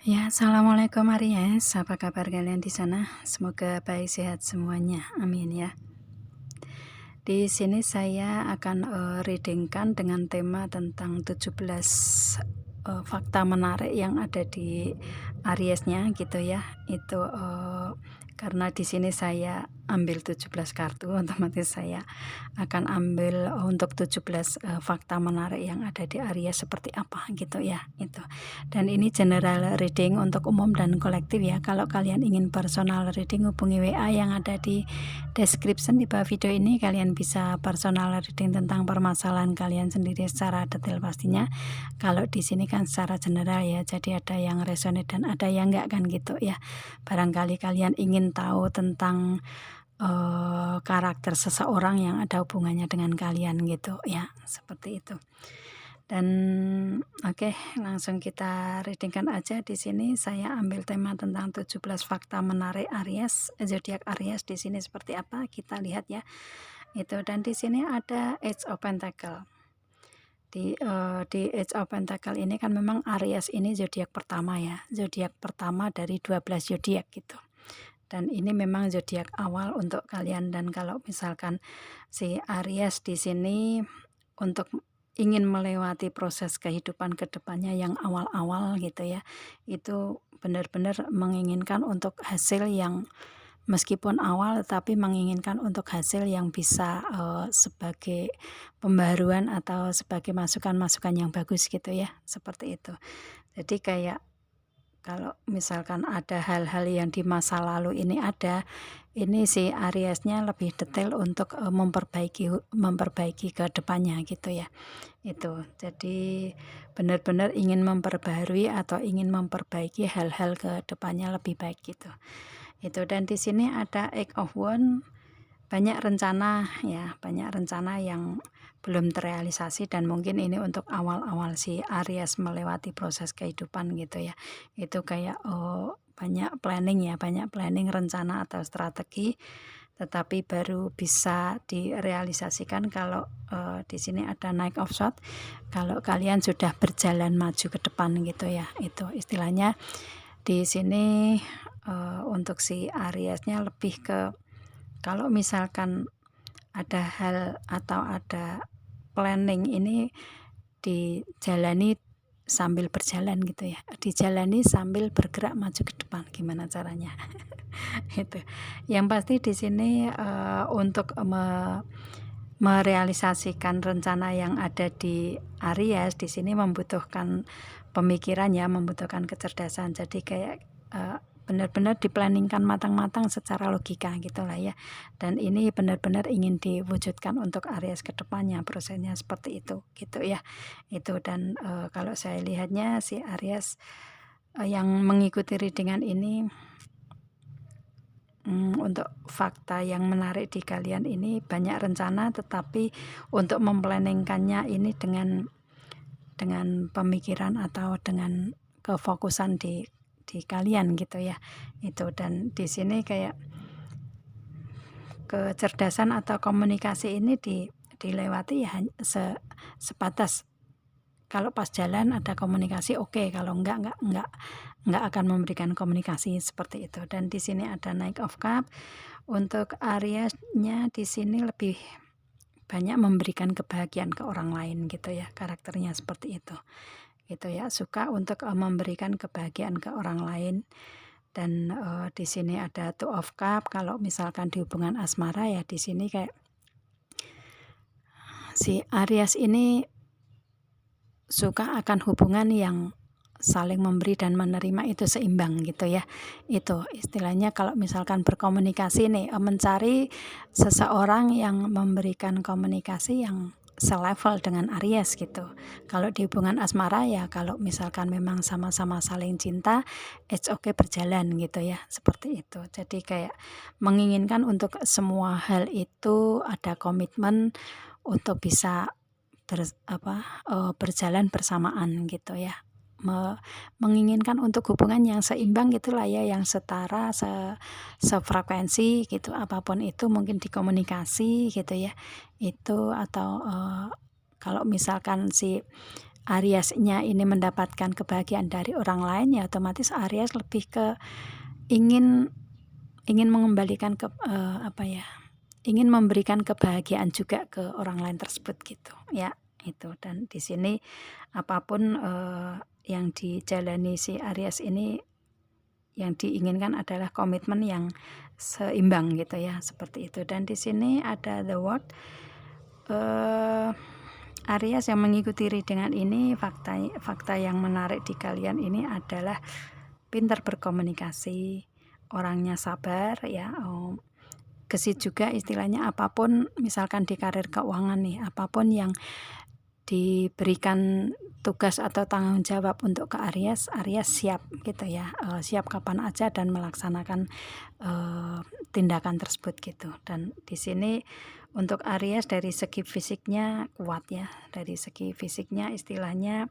Ya, assalamualaikum Aries. Apa kabar kalian di sana? Semoga baik sehat semuanya. Amin ya. Di sini saya akan readingkan dengan tema tentang 17 fakta menarik yang ada di Ariesnya gitu ya. Itu karena di sini saya ambil 17 kartu, otomatis saya akan ambil untuk 17 fakta menarik yang ada di Aries seperti apa gitu ya. Itu. Dan ini general reading untuk umum dan kolektif ya. Kalau kalian ingin personal reading, hubungi WA yang ada di description di bawah video ini. Kalian bisa personal reading tentang permasalahan kalian sendiri secara detail pastinya. Kalau di sini kan secara general ya, jadi ada yang resonate dan ada yang enggak kan gitu ya. Barangkali kalian ingin tahu tentang karakter seseorang yang ada hubungannya dengan kalian gitu ya, seperti itu. Dan oke, langsung kita readingkan aja. Di sini saya ambil tema tentang 17 fakta menarik Aries, zodiak Aries di sini seperti apa, kita lihat ya. Itu, dan di sini ada Age of Pentacle. Di Age of Pentacle ini kan memang Aries ini zodiak pertama ya, zodiak pertama dari 12 zodiak gitu. Dan ini memang zodiak awal untuk kalian. Dan kalau misalkan si Aries di sini untuk ingin melewati proses kehidupan kedepannya yang awal-awal gitu ya, itu benar-benar menginginkan untuk hasil yang meskipun awal tapi menginginkan untuk hasil yang bisa sebagai pembaruan atau sebagai masukan-masukan yang bagus gitu ya, seperti itu. Jadi kayak kalau misalkan ada hal-hal yang di masa lalu ini si Ariesnya lebih detail untuk memperbaiki ke depannya gitu ya. Itu. Jadi benar-benar ingin memperbarui atau ingin memperbaiki hal-hal ke depannya lebih baik gitu. Itu, dan di sini ada Eight of Wands, banyak rencana ya, banyak rencana yang belum terrealisasi dan mungkin ini untuk awal-awal si Aries melewati proses kehidupan gitu ya. Itu kayak banyak planning ya, banyak planning, rencana atau strategi, tetapi baru bisa direalisasikan kalau di sini ada Knight of Swords, kalau kalian sudah berjalan maju ke depan gitu ya. Itu istilahnya di sini untuk si Ariesnya lebih ke kalau misalkan ada hal atau ada planning ini dijalani sambil berjalan gitu ya, dijalani sambil bergerak maju ke depan, gimana caranya. Itu yang pasti di sini untuk merealisasikan rencana yang ada di Aries di sini membutuhkan pemikiran ya, membutuhkan kecerdasan. Jadi kayak benar-benar diplanningkan matang-matang secara logika gitulah ya. Dan ini benar-benar ingin diwujudkan untuk Aries kedepannya, prosesnya seperti itu gitu ya. Itu, dan kalau saya lihatnya si Aries yang mengikuti readingan ini untuk fakta yang menarik di kalian ini banyak rencana, tetapi untuk memplanningkannya ini dengan pemikiran atau dengan kefokusan di kalian gitu ya. Itu, dan di sini kayak kecerdasan atau komunikasi ini dilewati ya sebatas kalau pas jalan ada komunikasi oke, kalau enggak akan memberikan komunikasi seperti itu. Dan di sini ada Knight of Cups. Untuk Ariesnya di sini lebih banyak memberikan kebahagiaan ke orang lain gitu ya, karakternya seperti itu. Gitu ya, suka untuk memberikan kebahagiaan ke orang lain. Dan di sini ada Two of Cups. Kalau misalkan di hubungan asmara ya di sini kayak si Aries ini suka akan hubungan yang saling memberi dan menerima, itu seimbang gitu ya. Itu istilahnya kalau misalkan berkomunikasi nih, mencari seseorang yang memberikan komunikasi yang selevel dengan Aries gitu. Kalau di hubungan asmara ya kalau misalkan memang sama-sama saling cinta, it's okay berjalan gitu ya, seperti itu. Jadi kayak menginginkan untuk semua hal itu ada komitmen untuk bisa berjalan bersamaan gitu ya. Menginginkan untuk hubungan yang seimbang gitulah ya, yang setara, sefrekuensi gitu, apapun itu, mungkin di komunikasi gitu ya. Itu atau kalau misalkan si Aries-nya ini mendapatkan kebahagiaan dari orang lain, ya otomatis Aries lebih ke ingin mengembalikan ke ingin memberikan kebahagiaan juga ke orang lain tersebut gitu ya, itu. Dan di sini apapun yang dijalani si Aries ini, yang diinginkan adalah komitmen yang seimbang gitu ya, seperti itu. Dan di sini ada the word Aries yang mengikuti readingan ini, fakta yang menarik di kalian ini adalah pintar berkomunikasi, orangnya sabar ya, gesit juga istilahnya. Apapun misalkan di karir keuangan nih, apapun yang diberikan tugas atau tanggung jawab untuk ke Aries siap gitu ya, siap kapan aja dan melaksanakan tindakan tersebut gitu. Dan di sini untuk Aries dari segi fisiknya kuat ya, dari segi fisiknya istilahnya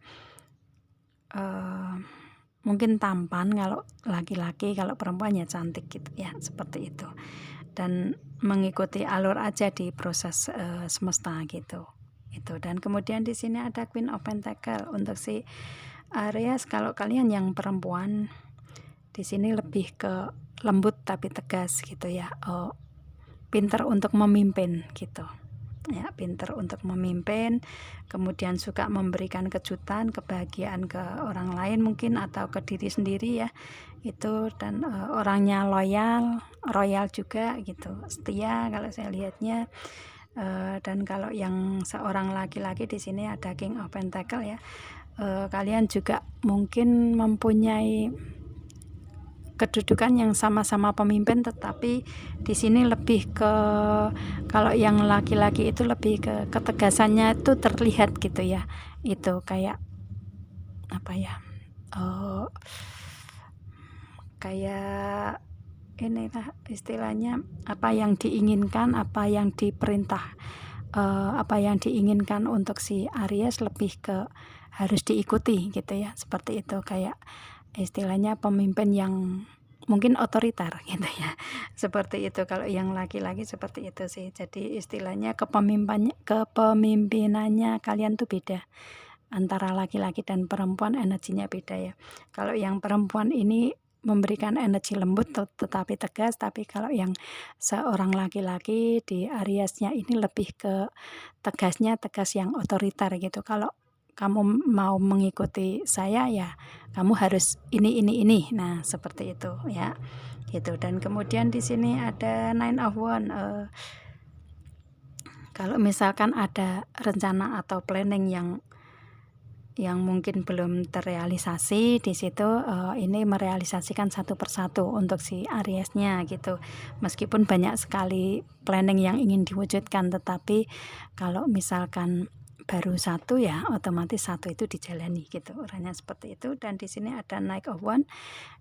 mungkin tampan kalau laki-laki, kalau perempuan ya cantik gitu ya, seperti itu. Dan mengikuti alur aja di proses semesta gitu. Itu. Dan kemudian di sini ada Queen of Pentacle untuk si Aries. Kalau kalian yang perempuan di sini lebih ke lembut tapi tegas gitu ya, pinter untuk memimpin gitu ya, pinter untuk memimpin, kemudian suka memberikan kejutan, kebahagiaan ke orang lain mungkin atau ke diri sendiri ya itu. Dan orangnya royal juga gitu, setia kalau saya lihatnya. Dan kalau yang seorang laki-laki di sini ada King of Pentacle ya, kalian juga mungkin mempunyai kedudukan yang sama-sama pemimpin, tetapi di sini lebih ke, kalau yang laki-laki itu lebih ke ketegasannya itu terlihat gitu ya, itu kayak kayak inilah istilahnya, apa yang diinginkan, apa yang diperintah, apa yang diinginkan untuk si Aries lebih ke harus diikuti gitu ya, seperti itu. Kayak istilahnya pemimpin yang mungkin otoriter gitu ya, seperti itu. Kalau yang laki-laki seperti itu sih. Jadi istilahnya kepemimpinannya kalian tuh beda, antara laki-laki dan perempuan energinya beda ya. Kalau yang perempuan ini memberikan energi lembut tetapi tegas, tapi kalau yang seorang laki-laki di Ariesnya ini lebih ke tegasnya, tegas yang otoriter gitu. Kalau kamu mau mengikuti saya ya kamu harus ini. Nah, seperti itu ya. Gitu. Dan kemudian di sini ada Nine of Wands. Kalau misalkan ada rencana atau planning yang mungkin belum terrealisasi di situ, ini merealisasikan satu persatu untuk si Ariesnya gitu. Meskipun banyak sekali planning yang ingin diwujudkan, tetapi kalau misalkan baru satu ya otomatis satu itu dijalani gitu, orangnya seperti itu. Dan di sini ada Knight of Wands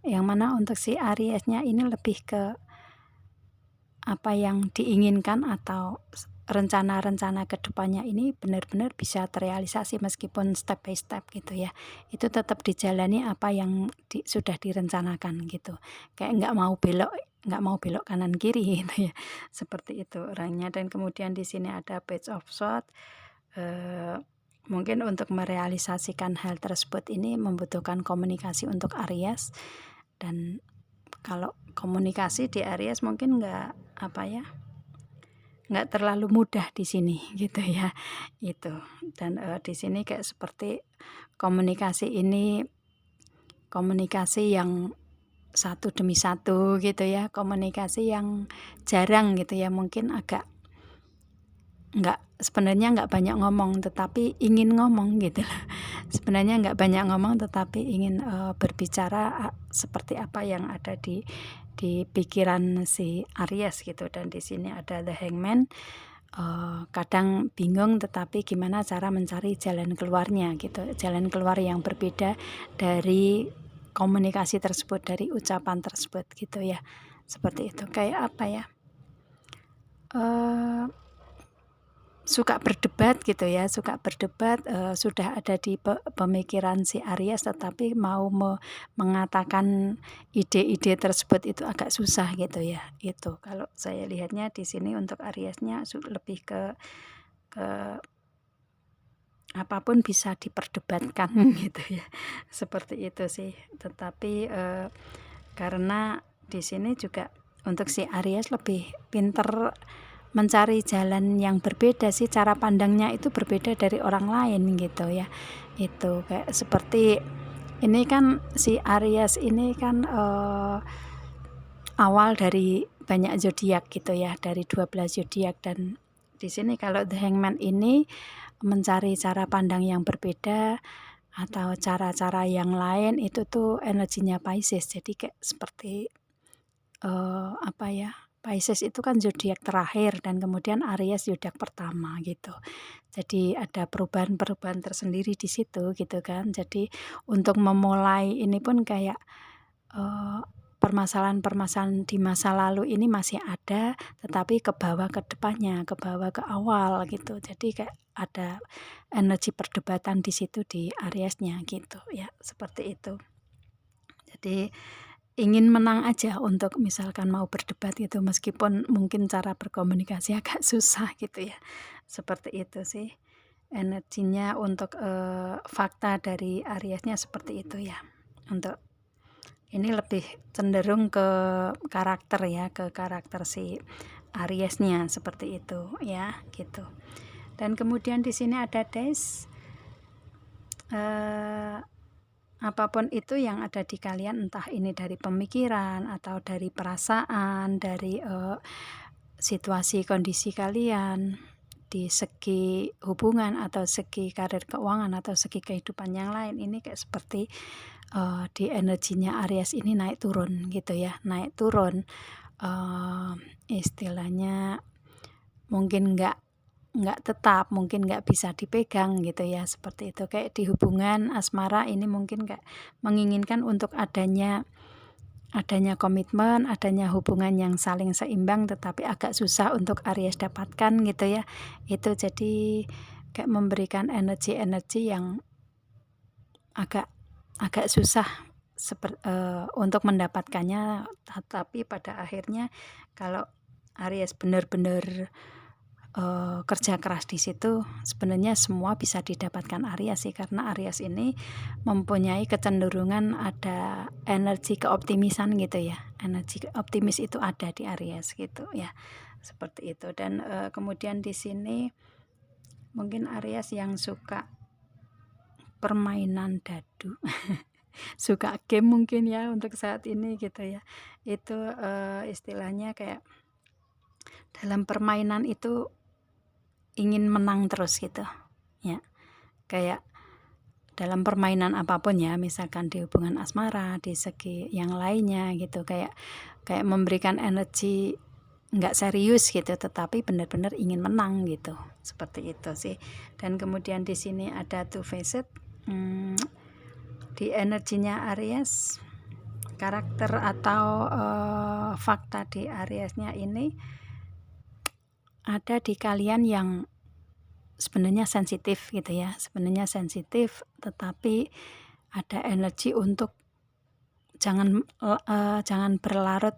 yang mana untuk si Ariesnya ini lebih ke apa yang diinginkan atau rencana-rencana kedepannya ini benar-benar bisa terrealisasi meskipun step by step gitu ya. Itu tetap dijalani apa yang sudah direncanakan gitu. Kayak nggak mau belok kanan kiri gitu ya. Seperti itu orangnya. Dan kemudian di sini ada Page of Swords. Mungkin untuk merealisasikan hal tersebut ini membutuhkan komunikasi untuk Aries. Dan kalau komunikasi di Aries mungkin nggak terlalu mudah di sini gitu ya, itu. Dan di sini kayak seperti komunikasi ini komunikasi yang satu demi satu gitu ya, komunikasi yang jarang gitu ya, mungkin agak sebenarnya nggak banyak ngomong tetapi ingin ngomong gitu lah. Sebenarnya nggak banyak ngomong tetapi ingin berbicara seperti apa yang ada di pikiran si Aries gitu. Dan di sini ada the Hangman. Kadang bingung tetapi gimana cara mencari jalan keluarnya gitu, jalan keluar yang berbeda dari komunikasi tersebut, dari ucapan tersebut gitu ya, seperti itu. Kayak apa ya, suka berdebat gitu ya, sudah ada di pemikiran si Aries tetapi mau mengatakan ide-ide tersebut itu agak susah gitu ya. Itu kalau saya lihatnya di sini untuk Ariesnya lebih ke apapun bisa diperdebatkan gitu ya. Seperti itu sih. Tetapi karena di sini juga untuk si Aries lebih pinter mencari jalan yang berbeda sih, cara pandangnya itu berbeda dari orang lain gitu ya. Itu kayak seperti ini kan si Aries ini kan awal dari banyak zodiak gitu ya, dari 12 zodiak, dan di sini kalau The Hangman ini mencari cara pandang yang berbeda atau cara-cara yang lain, itu tuh energinya Pisces. Jadi kayak seperti apa ya, Pisces itu kan zodiak terakhir dan kemudian Aries zodiak pertama gitu. Jadi ada perubahan-perubahan tersendiri di situ gitu kan. Jadi untuk memulai ini pun kayak permasalahan-permasalahan di masa lalu ini masih ada, tetapi ke bawah ke depannya, ke bawah ke awal gitu. Jadi kayak ada energi perdebatan di situ di Ariesnya gitu ya, seperti itu. Jadi ingin menang aja untuk misalkan mau berdebat gitu, meskipun mungkin cara berkomunikasi agak susah gitu ya. Seperti itu sih energinya untuk fakta dari Ariesnya seperti itu ya. Untuk ini lebih cenderung ke karakter ya, ke karakter si Ariesnya seperti itu ya, gitu. Dan kemudian di sini ada Dice. Apapun itu yang ada di kalian, entah ini dari pemikiran atau dari perasaan, dari situasi kondisi kalian di segi hubungan atau segi karir keuangan atau segi kehidupan yang lain, ini kayak seperti di energinya Aries ini naik turun gitu ya, naik turun, istilahnya mungkin nggak tetap, mungkin nggak bisa dipegang gitu ya, seperti itu. Kayak di hubungan asmara ini mungkin kayak menginginkan untuk adanya komitmen, adanya hubungan yang saling seimbang, tetapi agak susah untuk Aries dapatkan gitu ya. Itu jadi kayak memberikan energi-energi yang agak susah untuk mendapatkannya, tetapi pada akhirnya kalau Aries benar-benar kerja keras di situ, sebenarnya semua bisa didapatkan Aries sih, karena Aries ini mempunyai kecenderungan ada energi keoptimisan gitu ya. Energi optimis itu ada di Aries gitu ya. Seperti itu. Dan kemudian di sini mungkin Aries yang suka permainan dadu. Suka game mungkin ya untuk saat ini gitu ya. Itu istilahnya kayak dalam permainan itu ingin menang terus gitu ya. Kayak dalam permainan apapun ya, misalkan di hubungan asmara, di segi yang lainnya gitu, kayak memberikan energi nggak serius gitu, tetapi benar-benar ingin menang gitu, seperti itu sih. Dan kemudian di sini ada two faced, di energinya Aries, karakter atau fakta di Ariesnya ini ada di kalian yang sebenarnya sensitif gitu ya, sebenarnya sensitif, tetapi ada energi untuk jangan berlarut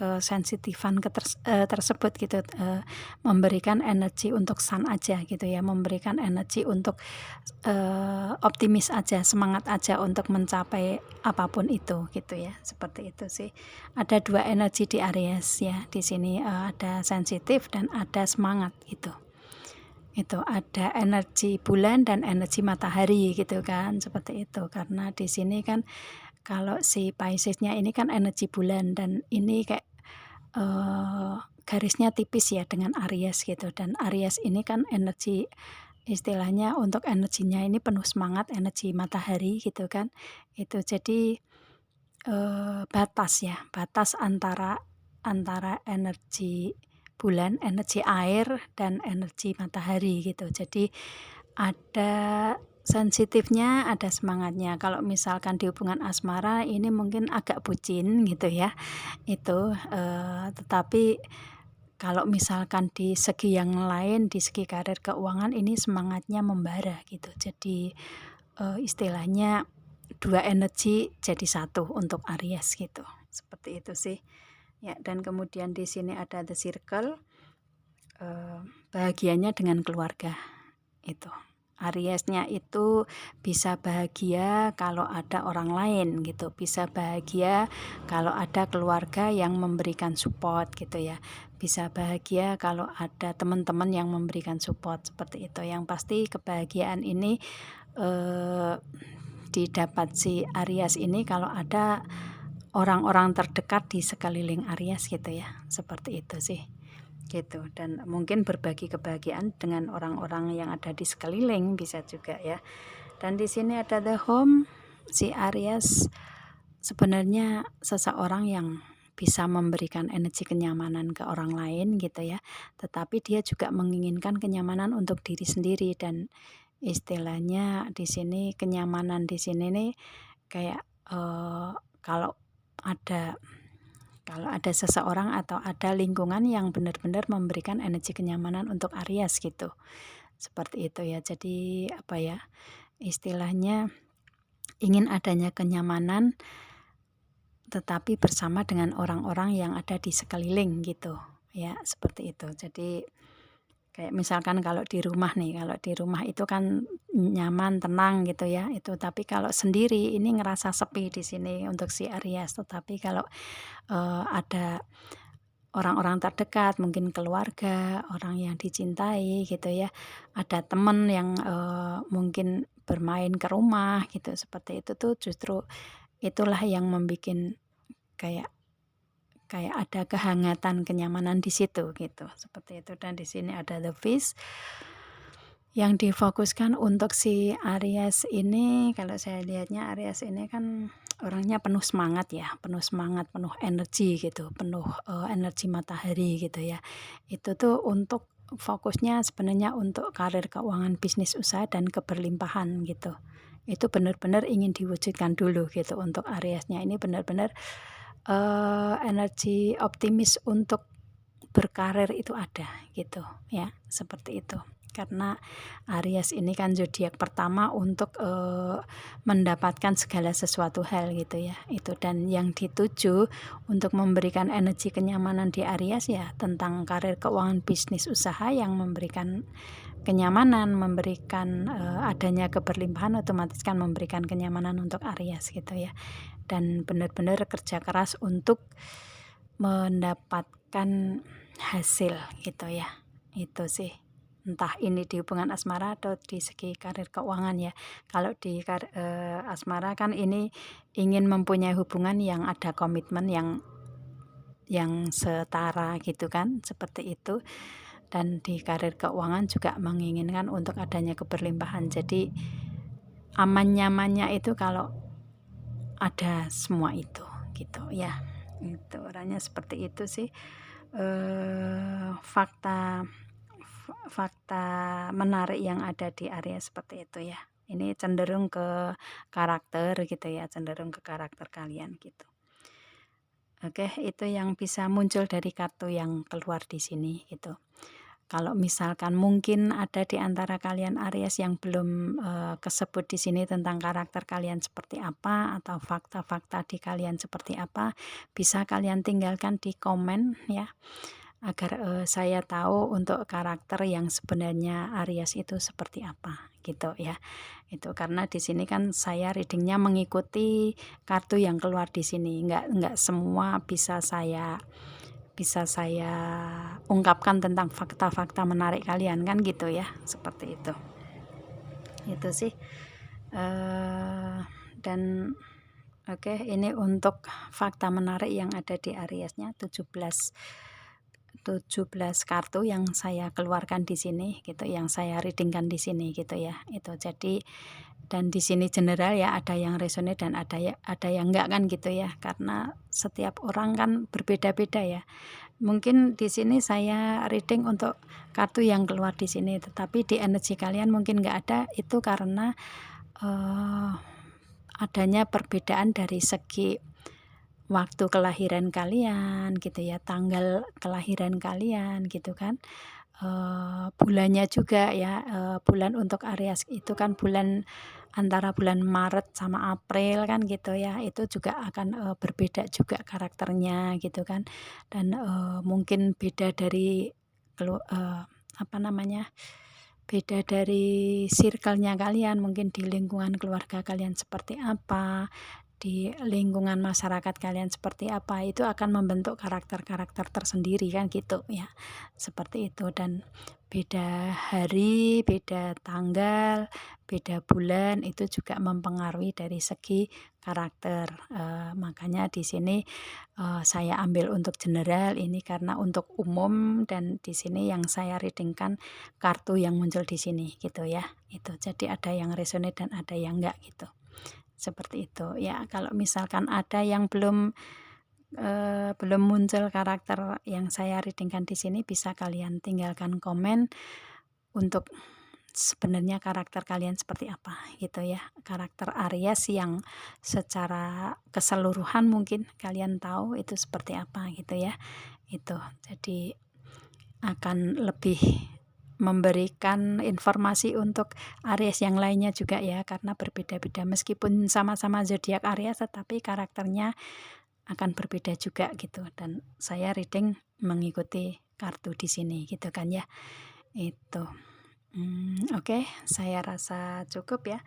kesensitifan tersebut gitu, memberikan energi untuk sun aja gitu ya, memberikan energi untuk optimis aja, semangat aja untuk mencapai apapun itu gitu ya, seperti itu sih. Ada dua energi di Aries ya, di sini ada sensitif dan ada semangat gitu. Itu ada energi bulan dan energi matahari gitu kan, seperti itu. Karena di sini kan kalau si Piscesnya ini kan energi bulan, dan ini kayak garisnya tipis ya dengan Aries gitu, dan Aries ini kan energi, istilahnya untuk energinya ini penuh semangat, energi matahari gitu kan. Itu jadi batas ya, batas antara energi bulan, energi air, dan energi matahari gitu. Jadi ada sensitifnya, ada semangatnya. Kalau misalkan di hubungan asmara ini mungkin agak bucin gitu ya, itu tetapi kalau misalkan di segi yang lain, di segi karir keuangan, ini semangatnya membara gitu. Jadi istilahnya dua energi jadi satu untuk Aries gitu, seperti itu sih ya. Dan kemudian di sini ada the circle, bahagianya dengan keluarga itu. Aries-nya itu bisa bahagia kalau ada orang lain gitu, bisa bahagia kalau ada keluarga yang memberikan support gitu ya, bisa bahagia kalau ada teman-teman yang memberikan support seperti itu. Yang pasti kebahagiaan ini didapat si Aries ini kalau ada orang-orang terdekat di sekeliling Aries gitu ya, seperti itu sih gitu. Dan mungkin berbagi kebahagiaan dengan orang-orang yang ada di sekeliling bisa juga ya. Dan di sini ada the home. Si Aries sebenarnya seseorang yang bisa memberikan energi kenyamanan ke orang lain gitu ya, tetapi dia juga menginginkan kenyamanan untuk diri sendiri. Dan istilahnya di sini kenyamanan di sini nih kayak kalau ada seseorang atau ada lingkungan yang benar-benar memberikan energi kenyamanan untuk Aries gitu. Seperti itu ya. Jadi apa ya? Istilahnya ingin adanya kenyamanan tetapi bersama dengan orang-orang yang ada di sekeliling gitu. Ya, seperti itu. Jadi kayak misalkan kalau di rumah itu kan nyaman, tenang gitu ya. Itu tapi kalau sendiri ini ngerasa sepi di sini untuk si Aries. Tetapi kalau ada orang-orang terdekat, mungkin keluarga, orang yang dicintai gitu ya, ada teman yang mungkin bermain ke rumah gitu, seperti itu tuh justru itulah yang membuat kayak ada kehangatan, kenyamanan di situ gitu, seperti itu. Dan di sini ada the fish yang difokuskan untuk si Aries ini. Kalau saya lihatnya Aries ini kan orangnya penuh semangat ya, penuh energi gitu, penuh energi matahari gitu ya. Itu tuh untuk fokusnya sebenarnya untuk karir, keuangan, bisnis, usaha, dan keberlimpahan gitu. Itu benar-benar ingin diwujudkan dulu gitu untuk Ariesnya ini, benar-benar energi optimis untuk berkarir itu ada gitu ya, seperti itu. Karena Aries ini kan zodiak pertama untuk mendapatkan segala sesuatu hal gitu ya, itu. Dan yang dituju untuk memberikan energi kenyamanan di Aries ya tentang karir, keuangan, bisnis, usaha yang memberikan kenyamanan, memberikan adanya keberlimpahan, otomatis kan memberikan kenyamanan untuk Aries gitu ya. Dan benar-benar kerja keras untuk mendapatkan hasil gitu ya, itu sih. Entah ini di hubungan asmara atau di segi karir keuangan ya. Kalau di asmara kan ini ingin mempunyai hubungan yang ada komitmen yang setara gitu kan, seperti itu. Dan di karir keuangan juga menginginkan untuk adanya keberlimpahan. Jadi aman nyamannya itu kalau ada semua itu gitu ya. Itu orangnya seperti itu sih. Fakta menarik yang ada di Aries seperti itu ya. Ini cenderung ke karakter gitu ya, cenderung ke karakter kalian gitu. Oke, itu yang bisa muncul dari kartu yang keluar di sini gitu. Kalau misalkan mungkin ada di antara kalian Aries yang belum kesebut di sini tentang karakter kalian seperti apa atau fakta-fakta di kalian seperti apa, bisa kalian tinggalkan di komen ya, agar saya tahu untuk karakter yang sebenarnya Aries itu seperti apa gitu ya. Itu karena di sini kan saya readingnya mengikuti kartu yang keluar di sini, nggak semua bisa saya ungkapkan tentang fakta-fakta menarik kalian kan gitu ya, seperti itu. Itu sih. Dan oke, ini untuk fakta menarik yang ada di Ariesnya, 17 kartu yang saya keluarkan di sini gitu, yang saya readingkan di sini gitu ya. Itu jadi, dan di sini general ya, ada yang resonate dan ada yang enggak kan gitu ya, karena setiap orang kan berbeda-beda ya. Mungkin di sini saya reading untuk kartu yang keluar di sini, tetapi di energi kalian mungkin enggak ada. Itu karena adanya perbedaan dari segi waktu kelahiran kalian gitu ya, tanggal kelahiran kalian gitu kan. Bulannya juga ya, bulan untuk Aries itu kan bulan antara bulan Maret sama April kan gitu ya, itu juga akan berbeda juga karakternya gitu kan. Dan mungkin beda dari beda dari circle-nya kalian, mungkin di lingkungan keluarga kalian seperti apa, di lingkungan masyarakat kalian seperti apa, itu akan membentuk karakter-karakter tersendiri kan gitu ya, seperti itu. Dan beda hari, beda tanggal, beda bulan itu juga mempengaruhi dari segi karakter. Makanya di sini saya ambil untuk general ini karena untuk umum, dan di sini yang saya readingkan kartu yang muncul di sini gitu ya. Itu jadi ada yang resonate dan ada yang enggak gitu. Seperti itu ya. Kalau misalkan ada yang belum muncul karakter yang saya readingkan di sini, bisa kalian tinggalkan komen untuk sebenarnya karakter kalian seperti apa gitu ya. Karakter Aries yang secara keseluruhan mungkin kalian tahu itu seperti apa gitu ya. Itu jadi akan lebih memberikan informasi untuk Aries yang lainnya juga ya, karena berbeda-beda. Meskipun sama-sama zodiak Aries, tetapi karakternya akan berbeda juga gitu. Dan saya reading mengikuti kartu di sini gitu kan ya. Itu. Oke, saya rasa cukup ya.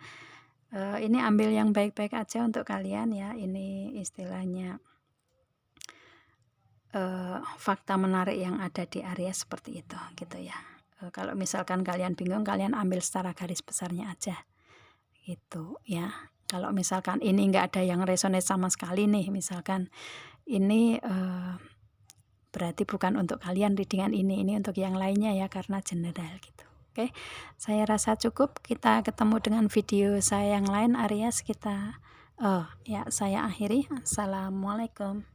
Ini ambil yang baik-baik aja untuk kalian ya. Ini istilahnya fakta menarik yang ada di Aries seperti itu gitu ya. Kalau misalkan kalian bingung, kalian ambil secara garis besarnya aja gitu ya. Kalau misalkan ini nggak ada yang resonate sama sekali nih, misalkan ini berarti bukan untuk kalian readingan ini untuk yang lainnya ya, karena general gitu. Oke, saya rasa cukup. Kita ketemu dengan video saya yang lain Aries. Kita ya saya akhiri. Assalamualaikum.